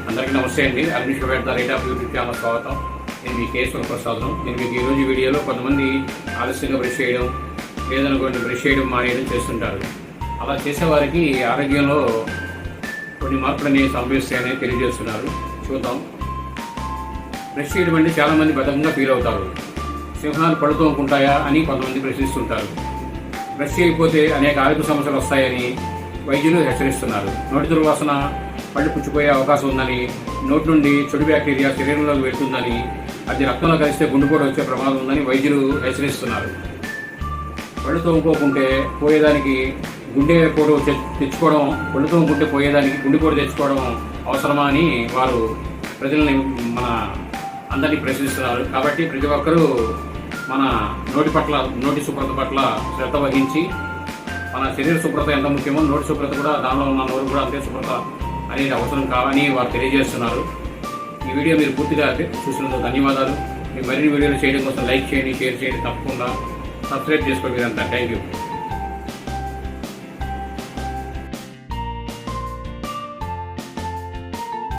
అందరికీ నమస్తే అండి. Arnish the great of YouTube channel స్వాగతం. నేను మీ కేశవ ప్రసాదం. నేను మీకు ఈరోజు వీడియోలో కొంతమంది ఆలస్యంగా బ్రష్ చేయడం, లేదనుకోండి బ్రష్ చేయడం మానేయడం చేస్తుంటారు. అలా చేసేవారికి ఆరోగ్యంలో కొన్ని మార్పులు అనేవి సంభవిస్తాయని తెలియజేస్తున్నారు. చూద్దాం. బ్రష్ చేయడం అంటే చాలామంది బద్ధకంగా ఫీల్ అవుతారు. సింహాలు పళ్ళు తోముకుంటాయా అని కొంతమంది ప్రశ్నిస్తుంటారు. బ్రష్ చేయకపోతే అనేక ఆరోగ్య సమస్యలు వస్తాయని వైద్యులు హెచ్చరిస్తున్నారు. నోటి దుర్వాసన, పళ్ళు పుచ్చిపోయే అవకాశం ఉందని, నోటి నుండి చెడు బ్యాక్టీరియా శరీరంలోకి వెళ్తుందని, అది రక్తంలో కలిస్తే గుండెపోటు వచ్చే ప్రమాదం ఉందని వైద్యులు హెచ్చరిస్తున్నారు. పళ్ళు తోముకోకుంటే పోయేదానికి గుండెపోటు తెచ్చుకోవడం, పళ్ళు తోముకుంటే పోయేదానికి గుండెపోటు తెచ్చుకోవడం అవసరమా అని వారు ప్రజల్ని అందరినీ ప్రశ్నిస్తున్నారు. కాబట్టి ప్రతి ఒక్కరూ మన నోటి శుభ్రత పట్ల శ్రద్ధ వహించి, మన శరీర శుభ్రత ఎంత ముఖ్యమో నోటి శుభ్రత కూడా, దానిలో ఉన్న నోరు కూడా అంతే శుభ్రత అనేది అవసరం కావని వారు తెలియజేస్తున్నారు. ఈ వీడియో మీరు పూర్తిగా చూసినందుకు ధన్యవాదాలు. మీ మరిన్ని వీడియోలు చేయడం కోసం లైక్ చేయండి, షేర్ చేయండి, తప్పకుండా సబ్స్క్రైబ్ చేసుకోండి. మీరంతా థ్యాంక్ యూ.